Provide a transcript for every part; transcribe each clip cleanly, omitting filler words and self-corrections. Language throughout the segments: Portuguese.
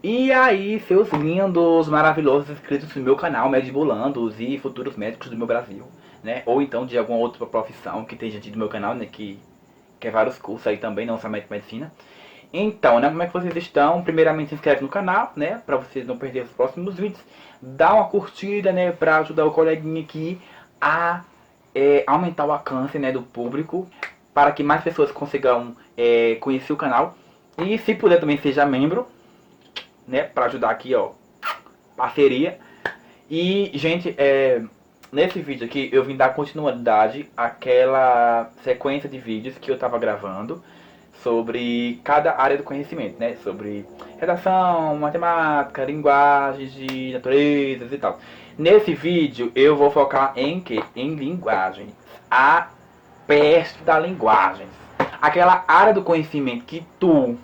E aí, seus lindos, maravilhosos inscritos no meu canal, Medibulandos e futuros médicos do meu Brasil, né? Ou então de alguma outra profissão, que tem gente do meu canal, né, que quer vários cursos aí também, não somente medicina. Então, né, como é que vocês estão? Primeiramente, se inscreve no canal, né, pra vocês não perderem os próximos vídeos. Dá uma curtida, né, pra ajudar o coleguinha aqui a aumentar o alcance, né, do público, para que mais pessoas consigam conhecer o canal. E se puder também seja membro, né, para ajudar aqui, ó, parceria. E, gente, nesse vídeo aqui eu vim dar continuidade àquela sequência de vídeos que eu tava gravando sobre cada área do conhecimento, né, sobre redação, matemática, linguagens de naturezas e tal. Nesse vídeo eu vou focar em que? Em linguagens. A peste da linguagens. Aquela área do conhecimento que tu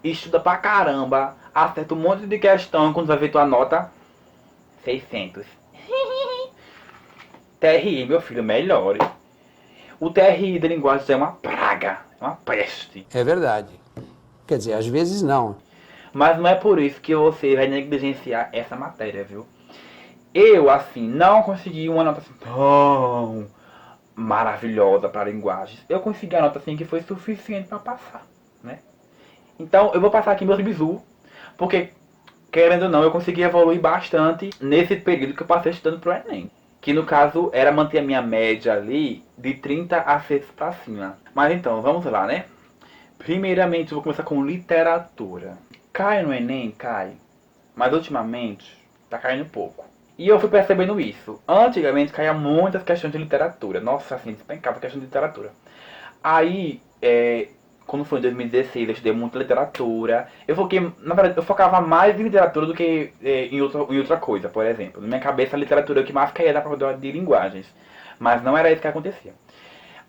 estuda pra caramba, acerta um monte de questão, quando vai ver tua nota, 600. TRI, meu filho, melhore. O TRI de linguagens é uma praga, é uma peste. É verdade. Quer dizer, às vezes não. Mas não é por isso que você vai negligenciar essa matéria, viu? Eu, assim, não consegui uma nota assim tão maravilhosa para linguagens. Eu consegui a nota assim que foi suficiente para passar, né? Então eu vou passar aqui meus bizu, porque, querendo ou não, eu consegui evoluir bastante nesse período que eu passei estudando pro Enem. Que no caso era manter a minha média ali de 30 acertos para cima. Mas então, vamos lá, né? Primeiramente eu vou começar com literatura. Cai no Enem, cai. Mas ultimamente tá caindo pouco. E eu fui percebendo isso. Antigamente caía muitas questões de literatura. Nossa, assim, despencava questão de literatura. Aí, quando foi em 2016, eu estudei muita literatura. Na verdade, eu focava mais em literatura do que em outra coisa, por exemplo. Na minha cabeça, a literatura é o que mais caía da prova de linguagens. Mas não era isso que acontecia.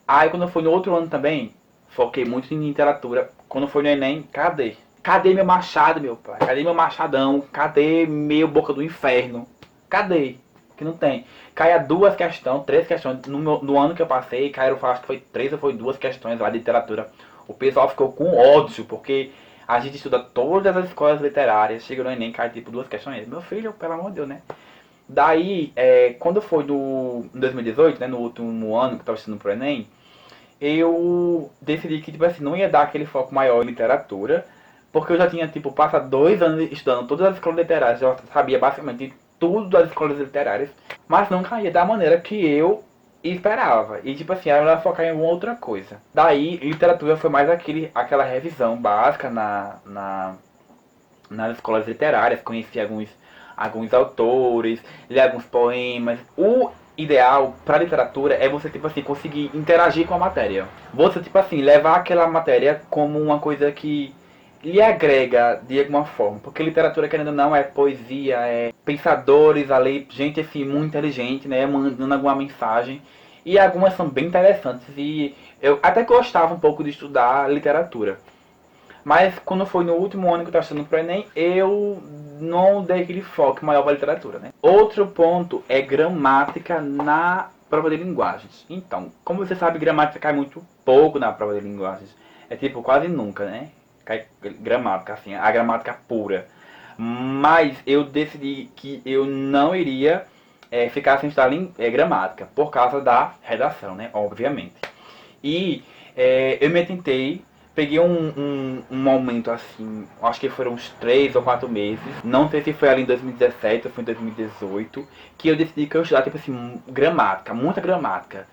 Aí, quando foi no outro ano também, foquei muito em literatura. Quando foi no Enem, cadê? Cadê meu machado, meu pai? Cadê meu machadão? Cadê meu boca do inferno? Cadê? Que não tem. Caia duas questões, três questões. No ano que eu passei, caíram, acho que foi 3 ou foi 2 questões lá de literatura. O pessoal ficou com ódio, porque a gente estuda todas as escolas literárias. Chega no Enem, cai tipo 2 questões. Meu filho, pelo amor de Deus, né? Daí, quando foi em 2018, né, no último ano que eu tava estudando pro Enem, eu decidi que tipo assim, não ia dar aquele foco maior em literatura, porque eu já tinha tipo passado 2 anos estudando todas as escolas literárias, eu sabia basicamente tudo das escolas literárias, mas não caía da maneira que eu esperava. E tipo assim, era melhor focar em alguma outra coisa. Daí, literatura foi mais aquela revisão básica nas escolas literárias, conheci alguns autores, li alguns poemas. O ideal para literatura é você, tipo assim, conseguir interagir com a matéria. Você, tipo assim, levar aquela matéria como uma coisa que lhe agrega de alguma forma. Porque literatura, querendo ou não, é poesia, é pensadores ali, gente assim, muito inteligente, né, mandando alguma mensagem. E algumas são bem interessantes. E eu até gostava um pouco de estudar literatura. Mas quando foi no último ano que eu estava estudando pro Enem, eu não dei aquele foco maior para literatura, né? Outro ponto é gramática na prova de linguagens. Então, como você sabe, gramática cai muito pouco na prova de linguagens. É tipo quase nunca, né? Cai gramática, assim, a gramática pura. Mas eu decidi que eu não iria ficar sem estudar gramática, por causa da redação, né? Obviamente. E eu me tentei. Peguei um momento assim, acho que foram uns 3 ou 4 meses. Não sei se foi ali em 2017 ou foi em 2018. Que eu decidi que eu estudar, tipo assim, gramática, muita gramática.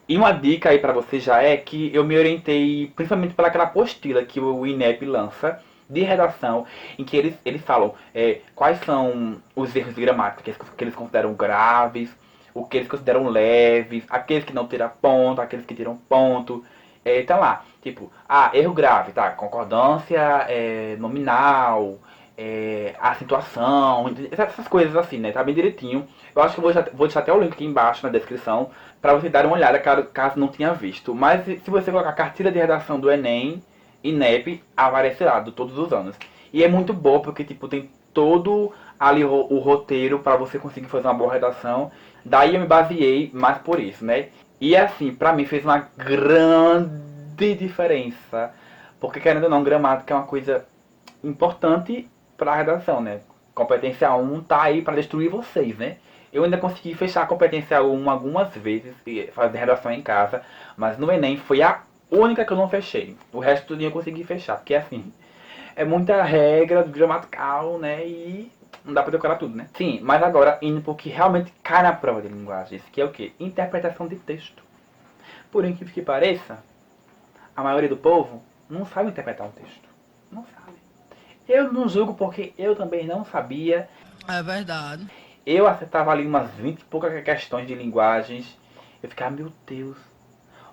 E uma dica aí pra você já é que eu me orientei principalmente pelaquela apostila que o INEP lança de redação, em que eles falam quais são os erros de gramática que eles consideram graves, o que eles consideram leves, aqueles que não tiram ponto, aqueles que tiram ponto. Então lá, tipo, erro grave, tá? Concordância nominal, acentuação, essas coisas assim, né? Tá bem direitinho. Eu acho que eu vou deixar até o link aqui embaixo na descrição pra você dar uma olhada caso não tenha visto. Mas se você colocar cartilha de redação do Enem, INEP, aparecerá de todos os anos. E é muito boa porque, tipo, tem todo ali o roteiro pra você conseguir fazer uma boa redação. Daí eu me baseei mais por isso, né? E assim, pra mim fez uma grande diferença. Porque querendo ou não, gramática é uma coisa importante pra redação, né? Competência 1 tá aí pra destruir vocês, né? Eu ainda consegui fechar a competência 1 algumas vezes, e fazer redação em casa, mas no Enem foi a única que eu não fechei. O resto tudo eu consegui fechar, porque assim, é muita regra gramatical, né? E não dá pra decorar tudo, né? Sim, mas agora indo pro que realmente cai na prova de linguagens, que é o quê? Interpretação de texto. Por incrível que pareça, a maioria do povo não sabe interpretar um texto. Não sabe. Eu não julgo porque eu também não sabia. É verdade. Eu acertava ali umas 20 e poucas questões de linguagens. Eu ficava, meu Deus,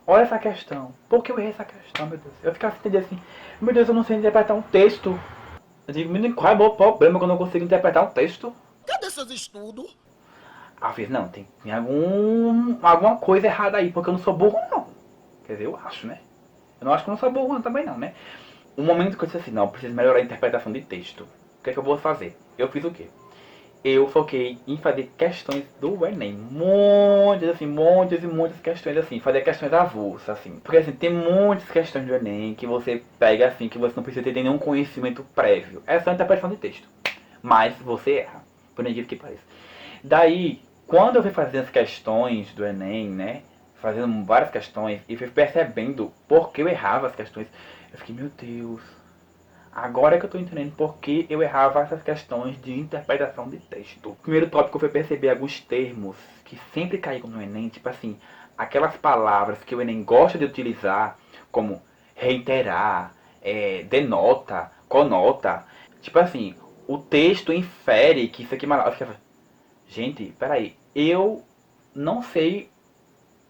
olha essa questão. Por que eu errei essa questão, meu Deus? Eu ficava entendendo assim, meu Deus, eu não sei interpretar um texto. Eu digo, menino, qual é o meu problema quando eu não consigo interpretar um texto? Cadê seus estudos? Aí eu fiz, não, tem alguma coisa errada aí, porque eu não sou burro não. Quer dizer, eu acho, né? Eu não acho que eu não sou burro também não, né? Um momento que eu disse assim, não, eu preciso melhorar a interpretação de texto. O que é que eu vou fazer? Eu fiz o quê? Eu foquei em fazer questões do Enem. Muitas e muitas questões assim. Fazer questões avulsas, assim. Porque assim, tem muitas questões do Enem que você pega assim, que você não precisa ter nenhum conhecimento prévio. É só interpretação de texto. Mas você erra, por incrível que pareça. Daí, quando eu fui fazendo as questões do Enem, né? Fazendo várias questões e fui percebendo por que eu errava as questões, eu fiquei, meu Deus, agora é que eu estou entendendo por que eu errava essas questões de interpretação de texto. O primeiro tópico foi perceber alguns termos que sempre caíam no Enem, tipo assim, aquelas palavras que o Enem gosta de utilizar, como reiterar, denota, conota. Tipo assim, o texto infere que isso aqui é mal. Gente, peraí, eu não sei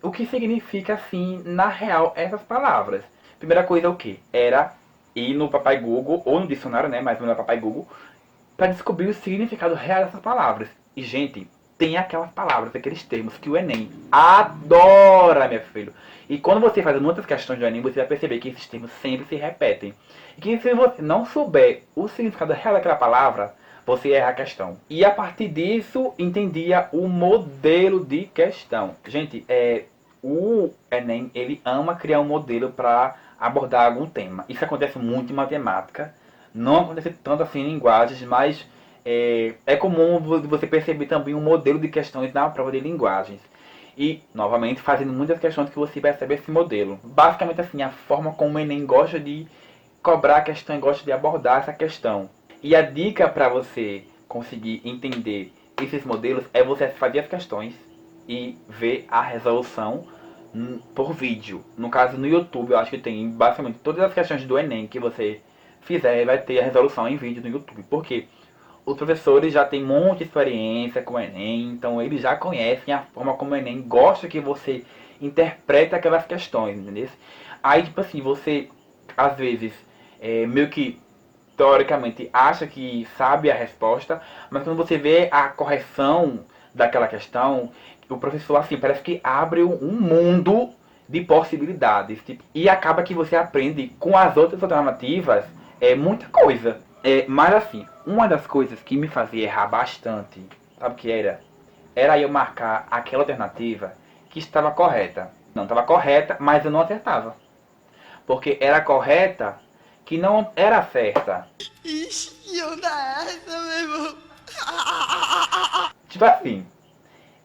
o que significa assim, na real, essas palavras. Primeira coisa é o que? Era ir no Papai Google, ou no dicionário, né, mas no Papai Google, para descobrir o significado real dessas palavras. E, gente, tem aquelas palavras, aqueles termos que o Enem adora, meu filho. E quando você faz muitas questões do Enem, você vai perceber que esses termos sempre se repetem. E que se você não souber o significado real daquela palavra, você erra a questão. E a partir disso, entendia o modelo de questão. Gente, o Enem, ele ama criar um modelo para abordar algum tema. Isso acontece muito em matemática. Não acontece tanto assim em linguagens, mas é comum você perceber também um modelo de questões na prova de linguagens. E, novamente, fazendo muitas questões que você percebe esse modelo. Basicamente assim, a forma como o Enem gosta de cobrar a questão e gosta de abordar essa questão. E a dica para você conseguir entender esses modelos é você fazer as questões e ver a resolução por vídeo. No caso, no YouTube, eu acho que tem basicamente todas as questões do Enem que você fizer, vai ter a resolução em vídeo no YouTube. Porque os professores já têm muita experiência com o Enem, então eles já conhecem a forma como o Enem gosta que você interprete aquelas questões, entendeu? Aí, tipo assim, você, às vezes, meio que teoricamente acha que sabe a resposta, mas quando você vê a correção daquela questão, o professor assim parece que abre um mundo de possibilidades, tipo, e acaba que você aprende com as outras alternativas muita coisa. Mas assim, uma das coisas que me fazia errar bastante, sabe o que era? Era eu marcar aquela alternativa que estava correta. Não estava correta, mas eu não acertava. Porque era correta que não era certa. Ixi, que onda é essa, meu irmão? Tipo assim,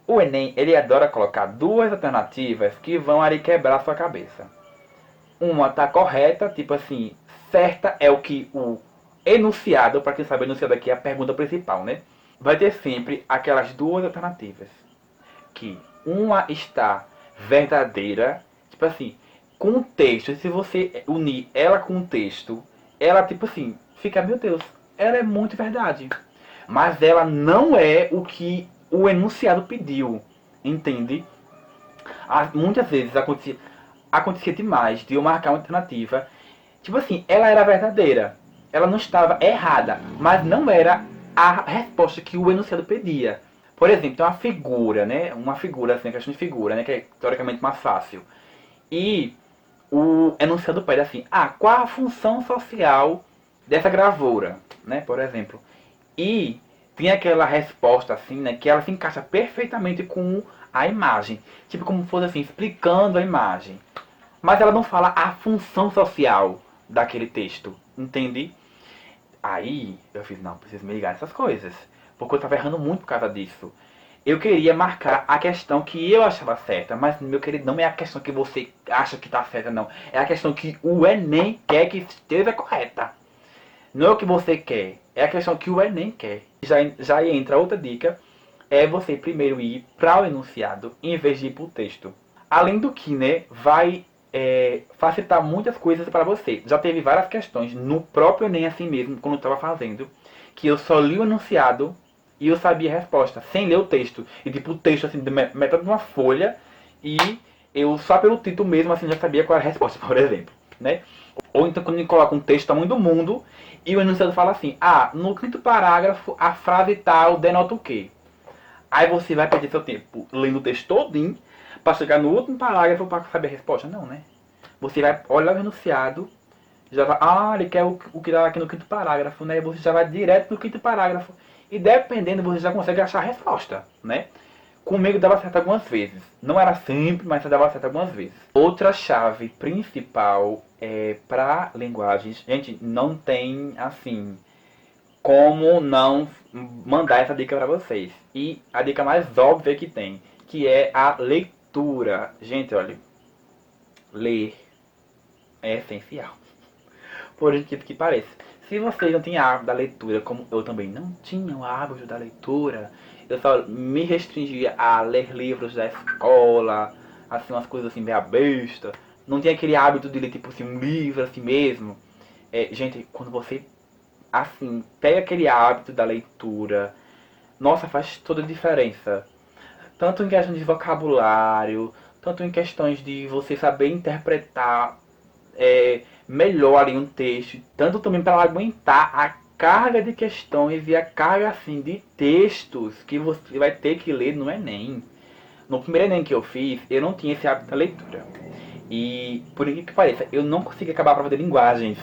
o Enem, ele adora colocar duas alternativas que vão ali quebrar a sua cabeça. Uma tá correta, tipo assim, certa é o que o enunciado, para quem sabe o enunciado aqui é a pergunta principal, né? Vai ter sempre aquelas duas alternativas. Que uma está verdadeira, tipo assim, com o texto, se você unir ela com o texto, ela tipo assim, fica, meu Deus, ela é muito verdade. Mas ela não é o que o enunciado pediu, entende? Muitas vezes acontecia demais de eu marcar uma alternativa, tipo assim, ela era verdadeira, ela não estava errada, mas não era a resposta que o enunciado pedia. Por exemplo, tem uma figura, né? Uma figura, assim, a questão de figura, né? Que é teoricamente mais fácil. E o enunciado pede assim, qual a função social dessa gravura, né? Por exemplo. E tem aquela resposta assim, né? Que ela se encaixa perfeitamente com a imagem. Tipo como fosse assim, explicando a imagem. Mas ela não fala a função social daquele texto, entende? Aí eu fiz, não, preciso me ligar nessas coisas. Porque eu tava errando muito por causa disso. Eu queria marcar a questão que eu achava certa, mas, meu querido, não é a questão que você acha que tá certa, não. É a questão que o Enem quer que esteja correta. Não é o que você quer, é a questão que o Enem quer. Já entra outra dica, é você primeiro ir para o enunciado, em vez de ir para o texto. Além do que, né, vai facilitar muitas coisas para você. Já teve várias questões no próprio Enem assim mesmo, quando eu estava fazendo, que eu só li o enunciado e eu sabia a resposta, sem ler o texto. E tipo, o texto assim, de metade de uma folha, e eu só pelo título mesmo assim já sabia qual era a resposta, por exemplo, né? Ou então quando ele coloca um texto tamanho do mundo e o enunciado fala assim, no quinto parágrafo a frase tal denota o quê? Aí você vai perder seu tempo lendo o texto todinho para chegar no último parágrafo para saber a resposta? Não, né? Você vai olhar o enunciado, já vai, ele quer o que está aqui no quinto parágrafo, né? Você já vai direto no quinto parágrafo. E dependendo, você já consegue achar a resposta, né? Comigo dava certo algumas vezes. Não era sempre, mas dava certo algumas vezes. Outra chave principal para linguagens, gente, não tem assim como não mandar essa dica para vocês. E a dica mais óbvia que tem, que é a leitura. Gente, olha, ler é essencial. Por incrível que pareça. Se vocês não têm hábito da leitura, como eu também não tinha o hábito da leitura, eu só me restringia a ler livros da escola, assim, umas coisas assim, meia besta. Não tinha aquele hábito de ler, tipo assim, um livro assim mesmo. Gente, quando você, assim, pega aquele hábito da leitura, nossa, faz toda a diferença. Tanto em questões de vocabulário, tanto em questões de você saber interpretar melhor ali um texto, tanto também para aguentar a carga de questões e a carga assim de textos que você vai ter que ler no Enem. No primeiro Enem que eu fiz, eu não tinha esse hábito da leitura. E por incrível que pareça, eu não consegui acabar a prova de linguagens,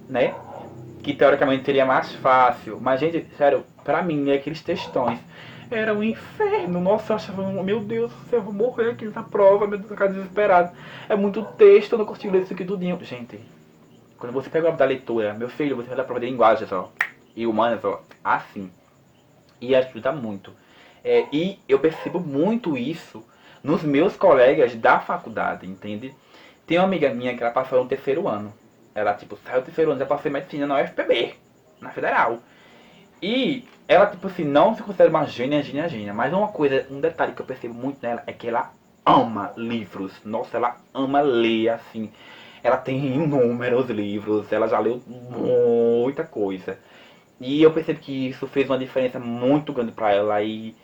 né? Que teoricamente seria mais fácil. Mas, gente, sério, pra mim, aqueles textões era um inferno. Nossa, eu achava, meu Deus, eu vou morrer aqui nessa prova, meu Deus, eu ficar desesperado. É muito texto, eu não consigo ler isso aqui tudinho. Gente, quando você pega o hábito da leitura, meu filho, você vai dar prova de linguagens, ó, e humanas, ó, assim. E ajuda muito. E eu percebo muito isso nos meus colegas da faculdade, entende? Tem uma amiga minha que ela passou no terceiro ano. Ela, tipo, saiu do terceiro ano, já passou em medicina na UFPB, na Federal. E ela, tipo assim, não se considera uma gênia. Mas uma coisa, um detalhe que eu percebo muito nela é que ela ama livros. Nossa, ela ama ler, assim. Ela tem inúmeros livros, ela já leu muita coisa. E eu percebo que isso fez uma diferença muito grande pra ela e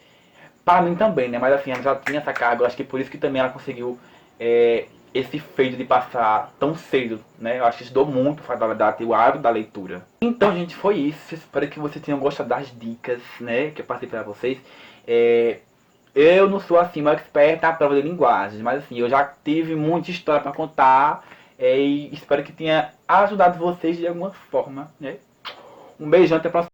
pra mim também, né? Mas assim, ela já tinha essa carga, eu acho que por isso que também ela conseguiu esse feito de passar tão cedo, né? Eu acho que ajudou muito a ter o hábito da leitura. Então, gente, foi isso. Espero que vocês tenham gostado das dicas, né? Que eu passei pra vocês. Eu não sou assim uma expert na prova de linguagens, mas assim, eu já tive muita história pra contar. E espero que tenha ajudado vocês de alguma forma, né? Um beijão, até a próxima.